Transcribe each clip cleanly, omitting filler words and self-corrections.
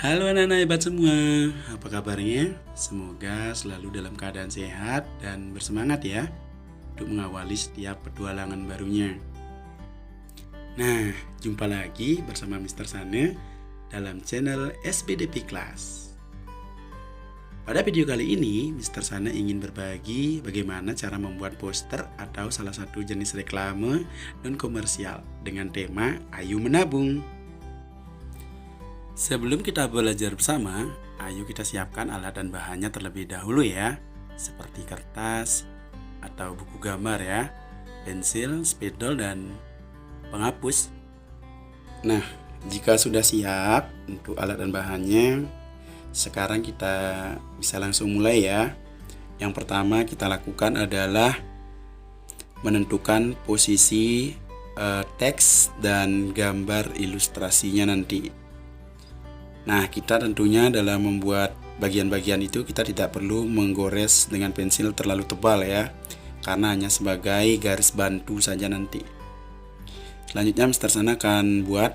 Halo anak-anak hebat semua, apa kabarnya? Semoga selalu dalam keadaan sehat dan bersemangat ya untuk mengawali setiap petualangan barunya. Nah, jumpa lagi bersama Mr. Sane dalam channel SBDP Class. Pada video kali ini, Mr. Sane ingin berbagi bagaimana cara membuat poster atau salah satu jenis reklame non komersial dengan tema Ayo Menabung. Sebelum kita belajar bersama, ayo kita siapkan alat dan bahannya terlebih dahulu ya, seperti kertas atau buku gambar ya, pensil, spidol, dan penghapus. Nah, jika sudah siap untuk alat dan bahannya, sekarang kita bisa langsung mulai ya. Yang pertama kita lakukan adalah menentukan posisi teks dan gambar ilustrasinya nanti. Nah, kita tentunya dalam membuat bagian-bagian itu kita tidak perlu menggores dengan pensil terlalu tebal ya, karena hanya sebagai garis bantu saja nanti. Selanjutnya Mr. Sana akan buat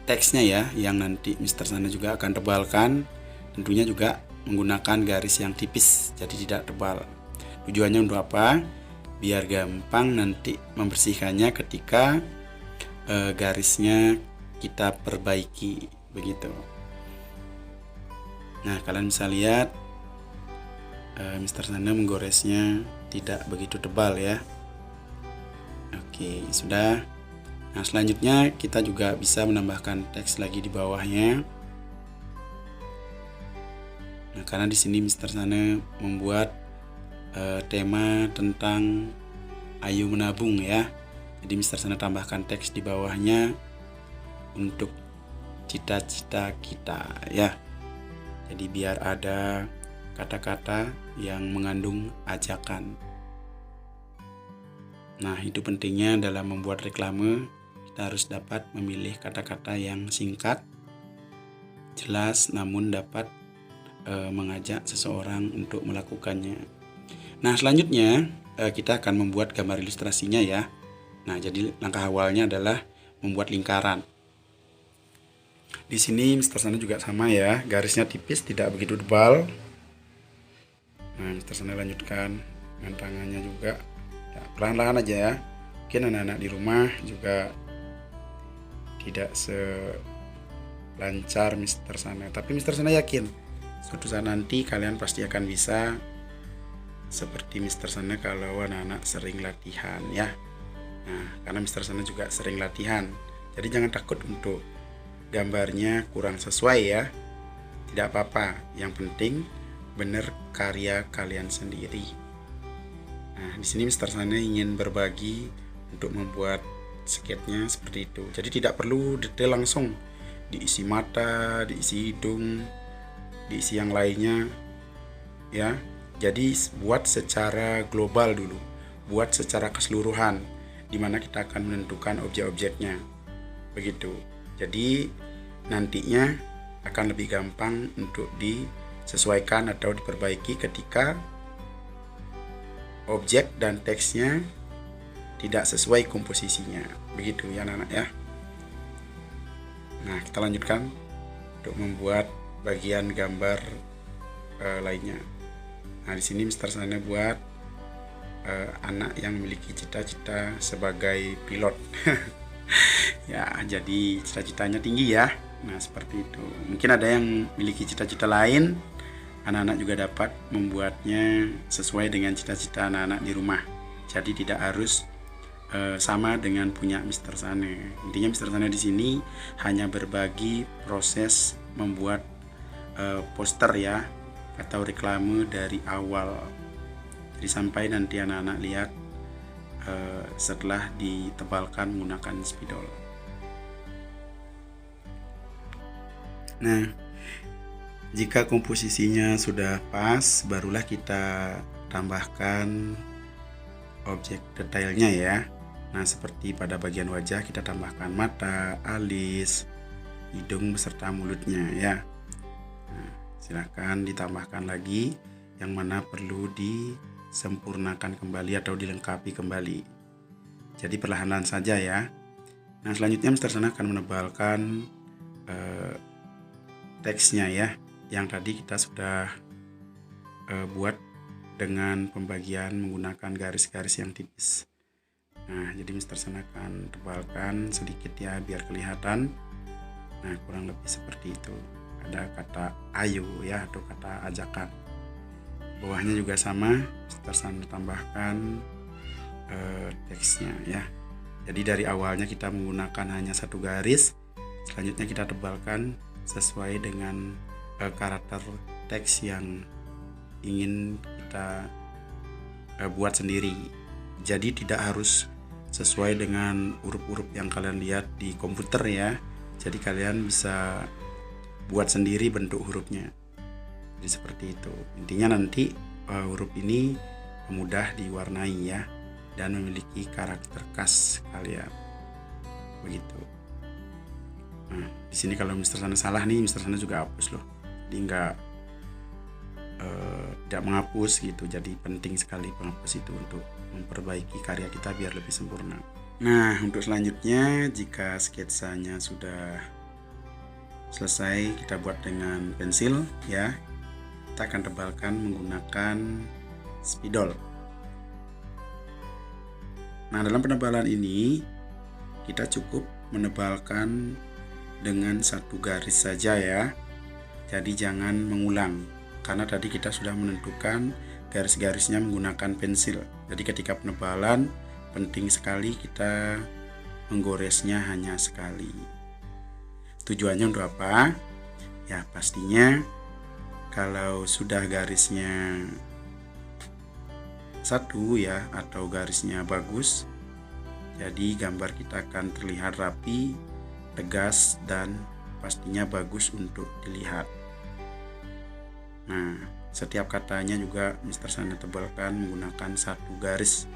teksnya ya, yang nanti Mr. Sana juga akan tebalkan, tentunya juga menggunakan garis yang tipis, jadi tidak tebal. Tujuannya untuk apa? Biar gampang nanti membersihkannya ketika garisnya kita perbaiki begitu. Nah, kalian bisa lihat Mr. Sana menggoresnya tidak begitu tebal ya. Oke, sudah. Nah, selanjutnya kita juga bisa menambahkan teks lagi di bawahnya. Nah, karena di sini Mr. Sana membuat tema tentang Ayo Menabung ya. Jadi Mr. Sana tambahkan teks di bawahnya untuk cita-cita kita ya. Jadi biar ada kata-kata yang mengandung ajakan. Nah, itu pentingnya dalam membuat reklame, kita harus dapat memilih kata-kata yang singkat, jelas, namun dapat mengajak seseorang untuk melakukannya. Nah, selanjutnya kita akan membuat gambar ilustrasinya ya. Nah, jadi langkah awalnya adalah membuat lingkaran. Di sini Mr. Sana juga sama ya, garisnya tipis, tidak begitu tebal. Nah, Mr. Sana lanjutkan dengan tangannya juga, ya, pelan-pelan aja ya. Mungkin anak-anak di rumah juga tidak selancar Mr. Sana, tapi Mr. Sana yakin suatu saat nanti kalian pasti akan bisa seperti Mr. Sana kalau anak-anak sering latihan ya. Nah, karena Mr. Sana juga sering latihan, jadi jangan takut untuk gambarnya kurang sesuai ya. Tidak apa-apa, yang penting benar karya kalian sendiri. Nah, di sini Mr. Sana ingin berbagi untuk membuat sketnya seperti itu. Jadi tidak perlu detail langsung, diisi mata, diisi hidung, diisi yang lainnya ya. Jadi buat secara global dulu, buat secara keseluruhan, dimana kita akan menentukan objek-objeknya begitu. Jadi nantinya akan lebih gampang untuk disesuaikan atau diperbaiki ketika objek dan teksnya tidak sesuai komposisinya. Begitu ya anak-anak ya. Nah, kita lanjutkan untuk membuat bagian gambar lainnya. Nah, di sini Mr. Sana buat anak yang memiliki cita-cita sebagai pilot. Ya, jadi cita-citanya tinggi ya. Nah, seperti itu. Mungkin ada yang memiliki cita-cita lain. Anak-anak juga dapat membuatnya sesuai dengan cita-cita anak-anak di rumah. Jadi tidak harus sama dengan punya Mr. Sana. Intinya Mr. Sana di sini hanya berbagi proses membuat poster ya, atau reklame dari awal. Jadi sampai nanti anak-anak lihat setelah ditebalkan menggunakan spidol. Nah, jika komposisinya sudah pas, barulah kita tambahkan objek detailnya ya. Nah, seperti pada bagian wajah kita tambahkan mata, alis, hidung beserta mulutnya ya. Nah, silakan ditambahkan lagi yang mana perlu disempurnakan kembali atau dilengkapi kembali. Jadi perlahan-lahan saja ya. Nah, selanjutnya Mr. Sana akan menebalkan teksnya ya, yang tadi kita sudah buat dengan pembagian menggunakan garis-garis yang tipis. Nah, jadi Mister San akan tebalkan sedikit ya biar kelihatan. Nah, kurang lebih seperti itu. Ada kata ayo ya, atau kata ajakan. Bawahnya juga sama, Mister San tambahkan teksnya ya. Jadi dari awalnya kita menggunakan hanya satu garis, selanjutnya kita tebalkan sesuai dengan karakter teks yang ingin kita buat sendiri. Jadi tidak harus sesuai dengan huruf-huruf yang kalian lihat di komputer ya. Jadi kalian bisa buat sendiri bentuk hurufnya. Jadi seperti itu. Intinya nanti huruf ini mudah diwarnai ya, dan memiliki karakter khas kalian. Begitu. Nah, di sini kalau Mister Sana salah nih, Mister Sana juga hapus loh. Jadi tidak menghapus gitu. Jadi penting sekali penghapus itu untuk memperbaiki karya kita biar lebih sempurna. Nah, untuk selanjutnya jika sketsanya sudah selesai, kita buat dengan pensil ya. Kita akan tebalkan menggunakan spidol. Nah, dalam penebalan ini kita cukup menebalkan dengan satu garis saja ya. Jadi jangan mengulang, karena tadi kita sudah menentukan garis-garisnya menggunakan pensil. Jadi ketika penebalan penting sekali kita menggoresnya hanya sekali. Tujuannya untuk apa? Ya pastinya kalau sudah garisnya satu ya, atau garisnya bagus, jadi gambar kita akan terlihat rapi, tegas, dan pastinya bagus untuk dilihat. Nah, setiap katanya juga Mister Sana tebalkan menggunakan satu garis,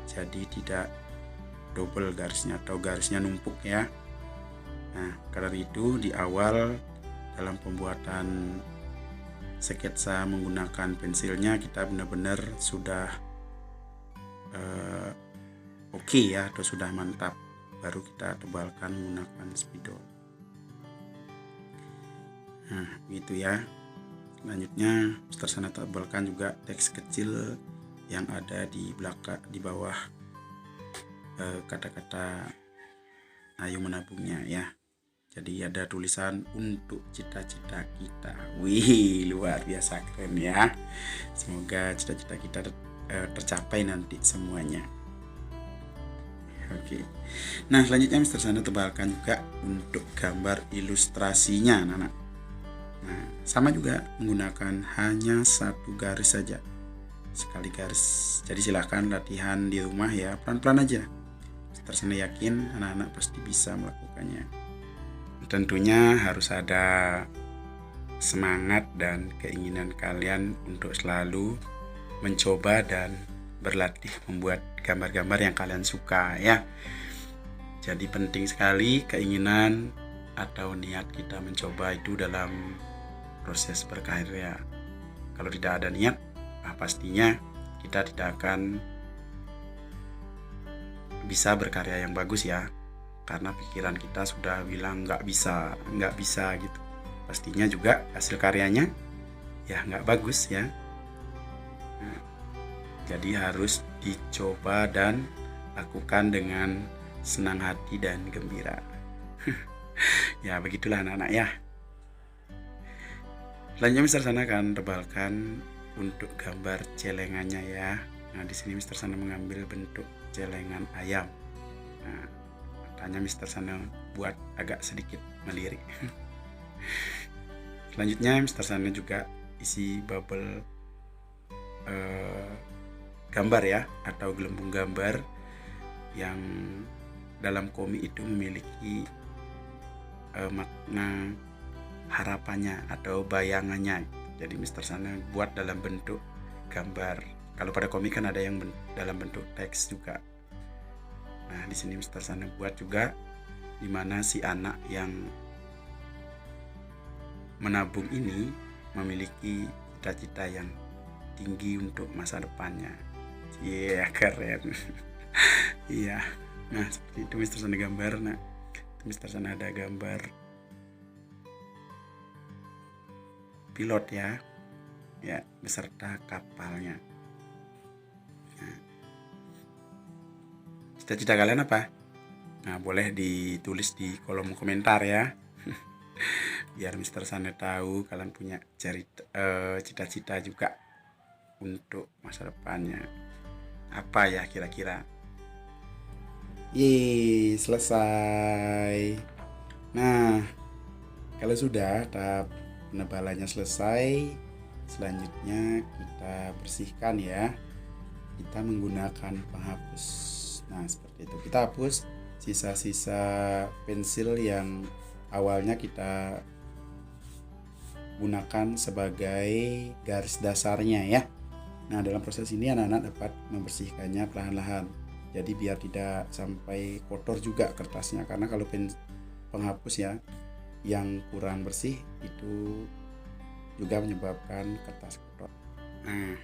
jadi tidak double garisnya atau garisnya numpuk ya. Nah, karena itu di awal dalam pembuatan sketsa menggunakan pensilnya kita benar-benar sudah oke ya, atau sudah mantap, baru kita tebalkan menggunakan spidol. Nah, gitu ya. Selanjutnya Mister Sana tebalkan juga teks kecil yang ada di belakang, di bawah kata-kata ayo menabungnya ya. Jadi ada tulisan untuk cita-cita kita. Wih, luar biasa keren ya. Semoga cita-cita kita tercapai nanti semuanya. Oke. Nah, selanjutnya Mister Sana tebalkan juga untuk gambar ilustrasinya, anak-anak. Nah, sama juga menggunakan hanya satu garis saja. Sekali garis. Jadi silahkan latihan di rumah ya, pelan-pelan aja. Mister Sana yakin anak-anak pasti bisa melakukannya. Tentunya harus ada semangat dan keinginan kalian untuk selalu mencoba dan berlatih membuat gambar-gambar yang kalian suka ya. Jadi penting sekali keinginan atau niat kita mencoba itu dalam proses berkarya. Kalau tidak ada niat, pastinya kita tidak akan bisa berkarya yang bagus ya. Karena pikiran kita sudah bilang nggak bisa gitu. Pastinya juga hasil karyanya ya nggak bagus ya. Nah, jadi harus dicoba dan lakukan dengan senang hati dan gembira. Ya begitulah anak-anak ya. Selanjutnya Mister Sana akan tebalkan untuk gambar celengannya ya. Nah, di sini Mister Sana mengambil bentuk celengan ayam. Nah, hanya Mister Sana buat agak sedikit melirik. Selanjutnya Mister Sana juga isi bubble gambar ya, atau gelembung gambar yang dalam komik itu memiliki makna harapannya atau bayangannya. Jadi Mister Sana buat dalam bentuk gambar. Kalau pada komik kan ada yang dalam bentuk teks juga. Nah, di sini Mister Sana buat juga di mana si anak yang menabung ini memiliki cita-cita yang tinggi untuk masa depannya. Iya, keren. Iya. Nah, seperti itu Mister Sana gambar. Nah, Mister Sana ada gambar pilot ya beserta kapalnya. Nah, cita-cita kalian apa? Nah, boleh ditulis di kolom komentar ya. Biar Mister Sane tahu kalian punya cita-cita juga untuk masa depannya. Apa ya kira-kira? Yeay, selesai. Nah, kalau sudah tahap penebalannya selesai, selanjutnya kita bersihkan ya. Kita menggunakan penghapus. Nah, seperti itu. Kita hapus sisa-sisa pensil yang awalnya kita gunakan sebagai garis dasarnya ya. Nah, dalam proses ini anak-anak dapat membersihkannya perlahan-lahan. Jadi biar tidak sampai kotor juga kertasnya, karena kalau penghapus ya yang kurang bersih itu juga menyebabkan kertas kotor. Nah,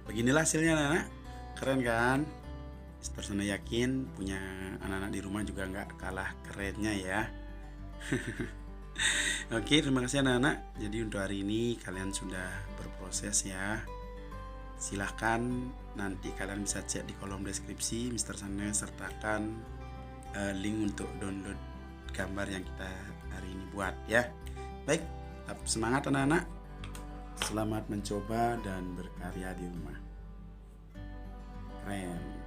beginilah hasilnya anak-anak. Keren kan? Mister Sane yakin punya anak-anak di rumah juga nggak kalah kerennya ya. Oke, terima kasih anak-anak. Jadi untuk hari ini kalian sudah berproses ya. Silahkan nanti kalian bisa cek di kolom deskripsi. Mister Sane sertakan link untuk download gambar yang kita hari ini buat ya. Baik, tetap semangat anak-anak. Selamat mencoba dan berkarya di rumah. Keren.